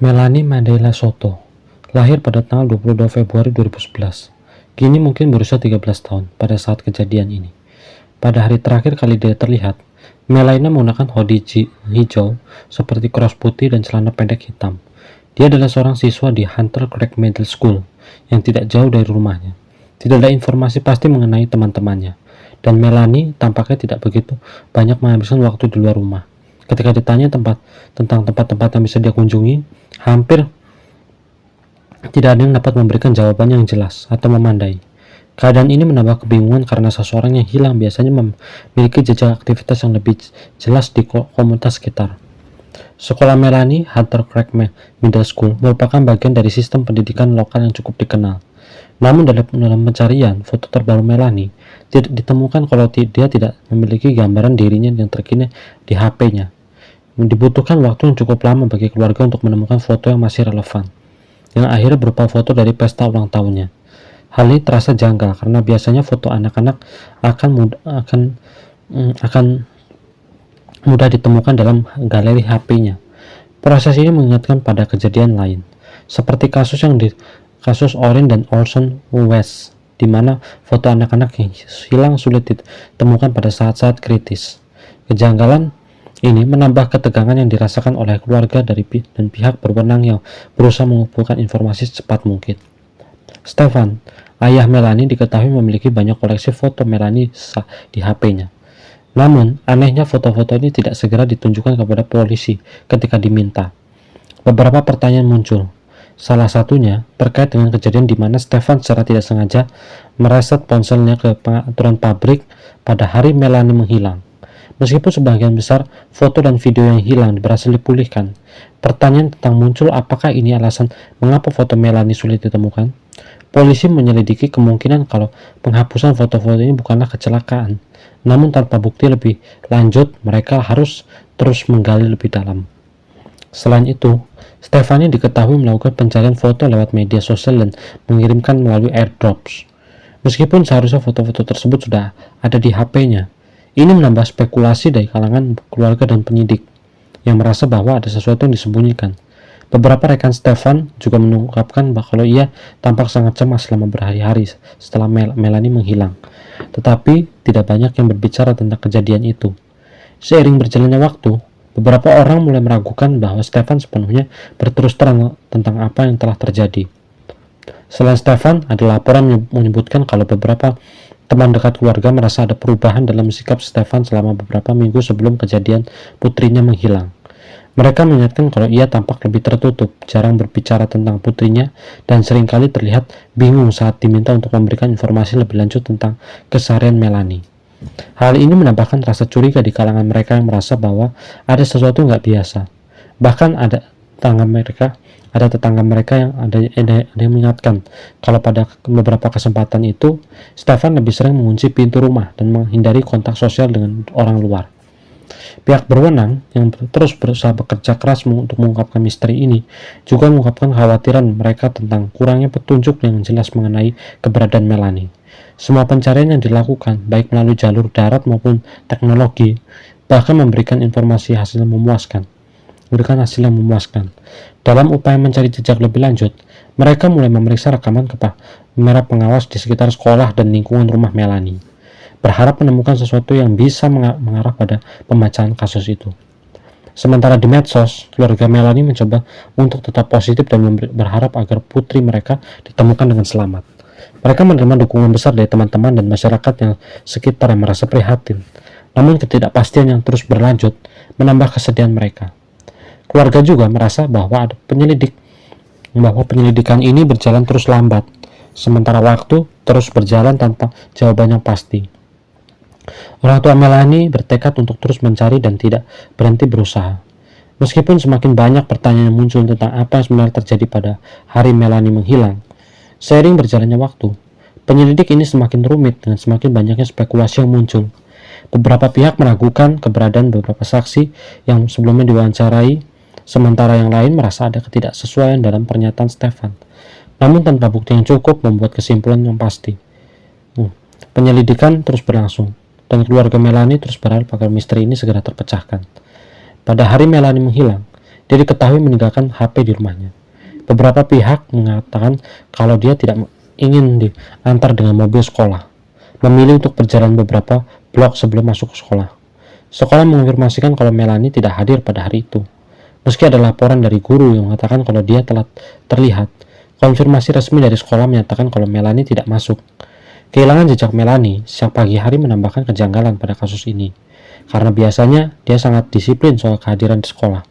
Melanie Mandela Soto, lahir pada tanggal 22 Februari 2011. Kini mungkin berusia 13 tahun pada saat kejadian ini. Pada hari terakhir kali dia terlihat, Melanie menggunakan hoodie hijau seperti kaos putih dan celana pendek hitam. Dia adalah seorang siswa di Hunter Creek Middle School yang tidak jauh dari rumahnya. Tidak ada informasi pasti mengenai teman-temannya, dan Melanie tampaknya tidak begitu banyak menghabiskan waktu di luar rumah. Ketika ditanya tentang tempat-tempat yang bisa dia kunjungi, hampir tidak ada yang dapat memberikan jawaban yang jelas atau memandai. Keadaan ini menambah kebingungan karena seseorang yang hilang biasanya memiliki jejak aktivitas yang lebih jelas di komunitas sekitar. Sekolah Melanie, Hunter Creek Middle School, merupakan bagian dari sistem pendidikan lokal yang cukup dikenal. Namun dalam pencarian foto terbaru Melanie, tidak ditemukan kalau dia tidak memiliki gambaran dirinya yang terkini di HP-nya. Dibutuhkan waktu yang cukup lama bagi keluarga untuk menemukan foto yang masih relevan, yang akhirnya berupa foto dari pesta ulang tahunnya. Hal ini terasa janggal karena biasanya foto anak-anak akan mudah ditemukan dalam galeri HP-nya. Proses ini mengingatkan pada kejadian lain, seperti kasus Orin dan Orson Welles, di mana foto anak-anak yang hilang sulit ditemukan pada saat-saat kritis. Kejanggalan ini menambah ketegangan yang dirasakan oleh keluarga dan pihak berwenang yang berusaha mengumpulkan informasi secepat mungkin. Stefan, ayah Melanie, diketahui memiliki banyak koleksi foto Melanie di HP-nya. Namun, anehnya foto-foto ini tidak segera ditunjukkan kepada polisi ketika diminta. Beberapa pertanyaan muncul. Salah satunya terkait dengan kejadian di mana Stefan secara tidak sengaja mereset ponselnya ke pengaturan pabrik pada hari Melanie menghilang. Meskipun sebagian besar foto dan video yang hilang berhasil dipulihkan, pertanyaan tentang muncul apakah ini alasan mengapa foto Melanie sulit ditemukan. Polisi menyelidiki kemungkinan kalau penghapusan foto-foto ini bukanlah kecelakaan, namun tanpa bukti lebih lanjut, mereka harus terus menggali lebih dalam. Selain itu, Stefani diketahui melakukan pencarian foto lewat media sosial dan mengirimkan melalui airdrops. Meskipun seharusnya foto-foto tersebut sudah ada di HP-nya, ini menambah spekulasi dari kalangan keluarga dan penyidik yang merasa bahwa ada sesuatu yang disembunyikan. Beberapa rekan Stefan juga mengungkapkan bahwa ia tampak sangat cemas selama berhari-hari setelah Melanie menghilang, tetapi tidak banyak yang berbicara tentang kejadian itu. Seiring berjalannya waktu, beberapa orang mulai meragukan bahwa Stefan sepenuhnya berterus terang tentang apa yang telah terjadi. Selain Stefan, ada laporan menyebutkan kalau beberapa teman dekat keluarga merasa ada perubahan dalam sikap Stefan selama beberapa minggu sebelum kejadian putrinya menghilang. Mereka mengingatkan kalau ia tampak lebih tertutup, jarang berbicara tentang putrinya, dan seringkali terlihat bingung saat diminta untuk memberikan informasi lebih lanjut tentang keseharian Melanie. Hal ini menambahkan rasa curiga di kalangan mereka yang merasa bahwa ada sesuatu nggak biasa. Bahkan ada tetangga mereka yang ada yang mengingatkan kalau pada beberapa kesempatan itu, Stefan lebih sering mengunci pintu rumah dan menghindari kontak sosial dengan orang luar. Pihak berwenang yang terus berusaha bekerja keras untuk mengungkapkan misteri ini juga mengungkapkan kekhawatiran mereka tentang kurangnya petunjuk yang jelas mengenai keberadaan Melanie. Semua pencarian yang dilakukan, baik melalui jalur darat maupun teknologi, bahkan memberikan hasil yang memuaskan. Dalam upaya mencari jejak lebih lanjut, mereka mulai memeriksa rekaman kamera pengawas di sekitar sekolah dan lingkungan rumah Melanie, berharap menemukan sesuatu yang bisa mengarah pada pemecahan kasus itu. Sementara di medsos, keluarga Melanie mencoba untuk tetap positif dan berharap agar putri mereka ditemukan dengan selamat. Mereka menerima dukungan besar dari teman-teman dan masyarakat yang sekitar yang merasa prihatin. Namun ketidakpastian yang terus berlanjut menambah kesedihan mereka. Keluarga juga merasa bahwa penyelidikan ini berjalan terus lambat, sementara waktu terus berjalan tanpa jawaban yang pasti. Orang tua Melanie bertekad untuk terus mencari dan tidak berhenti berusaha. Meskipun semakin banyak pertanyaan yang muncul tentang apa yang sebenarnya terjadi pada hari Melanie menghilang, seiring berjalannya waktu, penyelidik ini semakin rumit dengan semakin banyaknya spekulasi yang muncul. Beberapa pihak meragukan keberadaan beberapa saksi yang sebelumnya diwawancarai, sementara yang lain merasa ada ketidaksesuaian dalam pernyataan Stefan. Namun tanpa bukti yang cukup membuat kesimpulan yang pasti. Penyelidikan terus berlangsung, dan keluarga Melanie terus berharap agar misteri ini segera terpecahkan. Pada hari Melanie menghilang, dia diketahui meninggalkan HP di rumahnya. Beberapa pihak mengatakan kalau dia tidak ingin diantar dengan mobil sekolah, memilih untuk berjalan beberapa blok sebelum masuk ke sekolah. Sekolah mengonfirmasikan kalau Melanie tidak hadir pada hari itu. Meski ada laporan dari guru yang mengatakan kalau dia telah terlihat, konfirmasi resmi dari sekolah menyatakan kalau Melanie tidak masuk. Kehilangan jejak Melanie sejak pagi hari menambahkan kejanggalan pada kasus ini, karena biasanya dia sangat disiplin soal kehadiran di sekolah.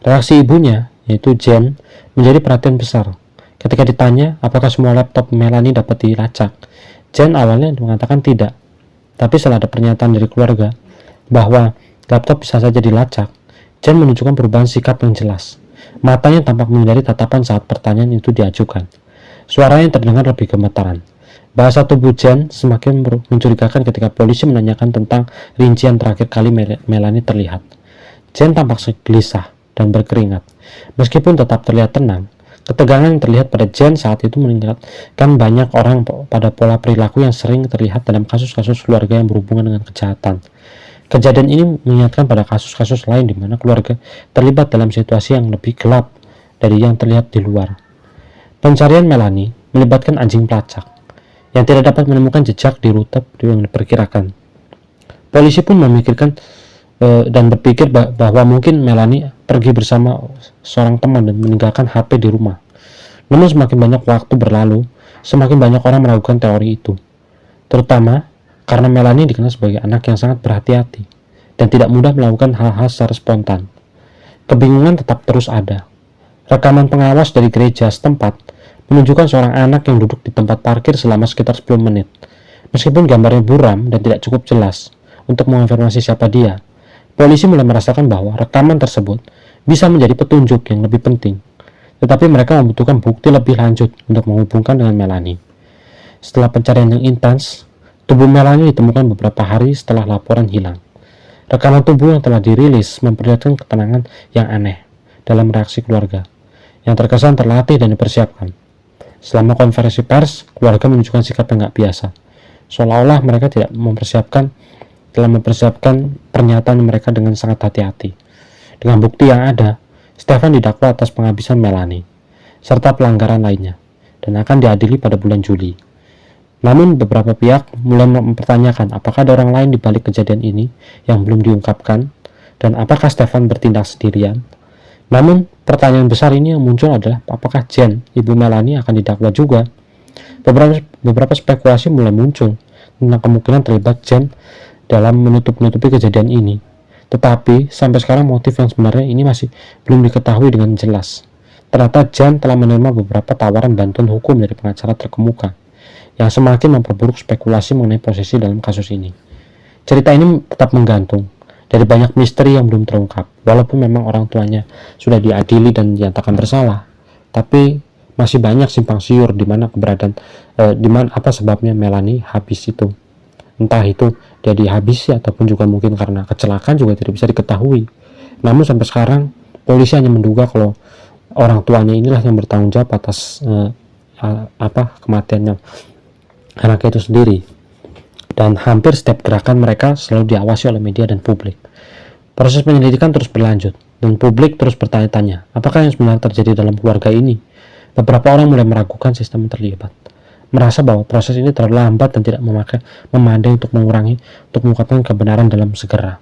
Reaksi ibunya, yaitu Jen, menjadi perhatian besar. Ketika ditanya apakah semua laptop Melanie dapat dilacak, Jen awalnya mengatakan tidak. Tapi setelah ada pernyataan dari keluarga bahwa laptop bisa saja dilacak, Jen menunjukkan perubahan sikap yang jelas. Matanya tampak menghindari tatapan saat pertanyaan itu diajukan. Suaranya terdengar lebih gemetaran. Bahasa tubuh Jen semakin mencurigakan ketika polisi menanyakan tentang rincian terakhir kali Melanie terlihat. Jen tampak gelisah dan berkeringat. Meskipun tetap terlihat tenang, ketegangan yang terlihat pada Jen saat itu mengingatkan banyak orang pada pola perilaku yang sering terlihat dalam kasus-kasus keluarga yang berhubungan dengan kejahatan. Kejadian ini mengingatkan pada kasus-kasus lain di mana keluarga terlibat dalam situasi yang lebih gelap dari yang terlihat di luar. Pencarian Melanie melibatkan anjing pelacak yang tidak dapat menemukan jejak di rute yang diperkirakan. Polisi pun memikirkan dan berpikir bahwa mungkin Melanie pergi bersama seorang teman dan meninggalkan HP di rumah. Namun semakin banyak waktu berlalu, semakin banyak orang meragukan teori itu. Terutama karena Melanie dikenal sebagai anak yang sangat berhati-hati dan tidak mudah melakukan hal-hal secara spontan. Kebingungan tetap terus ada. Rekaman pengawas dari gereja setempat menunjukkan seorang anak yang duduk di tempat parkir selama sekitar 10 menit. Meskipun gambarnya buram dan tidak cukup jelas untuk mengonfirmasi siapa dia, polisi mulai merasakan bahwa rekaman tersebut bisa menjadi petunjuk yang lebih penting. Tetapi mereka membutuhkan bukti lebih lanjut untuk menghubungkan dengan Melanie. Setelah pencarian yang intens, tubuh Melanie ditemukan beberapa hari setelah laporan hilang. Rekaman tubuh yang telah dirilis memperlihatkan ketenangan yang aneh dalam reaksi keluarga, yang terkesan terlatih dan dipersiapkan. Selama konferensi pers, keluarga menunjukkan sikap yang nggak biasa, seolah-olah mereka telah mempersiapkan pernyataan mereka dengan sangat hati-hati. Dengan bukti yang ada, Stefan didakwa atas penghabisan Melanie, serta pelanggaran lainnya, dan akan diadili pada bulan Juli. Namun beberapa pihak mulai mempertanyakan apakah ada orang lain di balik kejadian ini yang belum diungkapkan, dan apakah Stefan bertindak sendirian. Namun pertanyaan besar ini yang muncul adalah apakah Jen, ibu Melanie, akan didakwa juga. Beberapa spekulasi mulai muncul tentang kemungkinan terlibat Jen dalam menutupi kejadian ini. Tetapi sampai sekarang motif yang sebenarnya ini masih belum diketahui dengan jelas. Ternyata Jen telah menerima beberapa tawaran bantuan hukum dari pengacara terkemuka yang semakin memperburuk spekulasi mengenai posisi dalam kasus ini. Cerita ini tetap menggantung dari banyak misteri yang belum terungkap. Walaupun memang orang tuanya sudah diadili dan dinyatakan bersalah, tapi masih banyak simpang siur di mana apa sebabnya Melanie habis itu. Entah itu dia dihabisi ataupun juga mungkin karena kecelakaan juga tidak bisa diketahui. Namun sampai sekarang polisi hanya menduga kalau orang tuanya inilah yang bertanggung jawab atas kematiannya anaknya itu sendiri. Dan hampir setiap gerakan mereka selalu diawasi oleh media dan publik. Proses penyelidikan terus berlanjut dan publik terus bertanya-tanya apakah yang sebenarnya terjadi dalam keluarga ini. Beberapa orang mulai meragukan sistem yang terlibat, merasa bahwa proses ini terlalu lambat dan tidak memadai untuk mengungkapkan kebenaran dalam segera.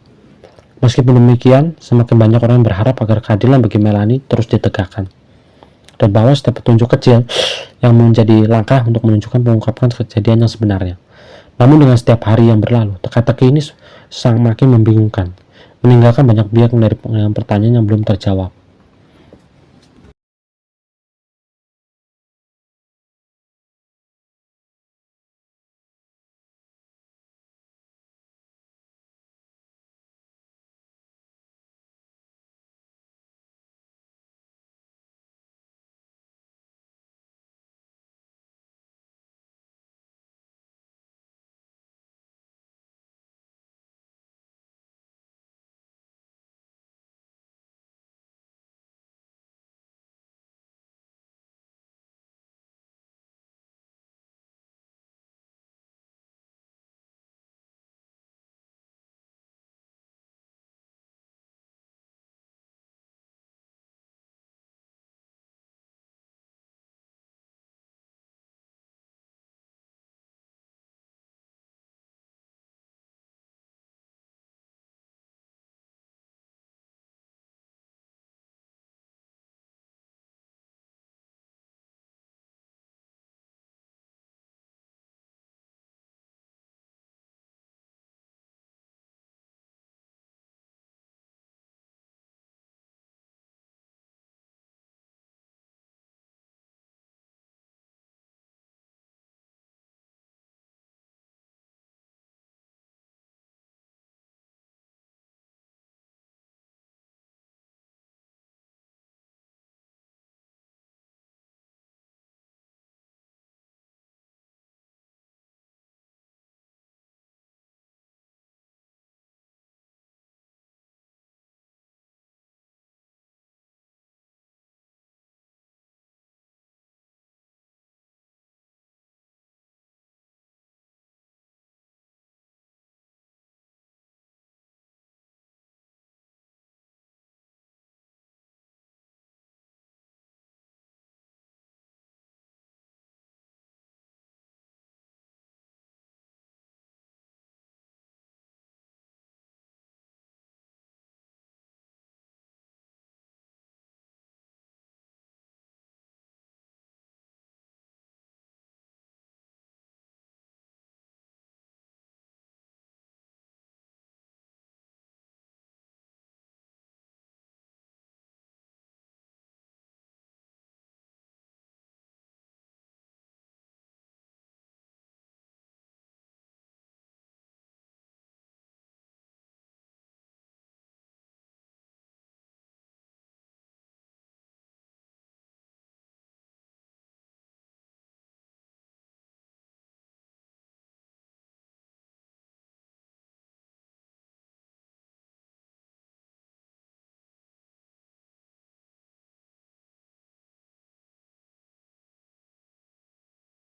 Meskipun demikian, semakin banyak orang berharap agar keadilan bagi Melanie terus ditegakkan, dan bahwa setiap petunjuk kecil yang menjadi langkah untuk menunjukkan pengungkapan kejadian yang sebenarnya. Namun dengan setiap hari yang berlalu, teka-teki ini semakin membingungkan, meninggalkan banyak pihak dari pertanyaan yang belum terjawab.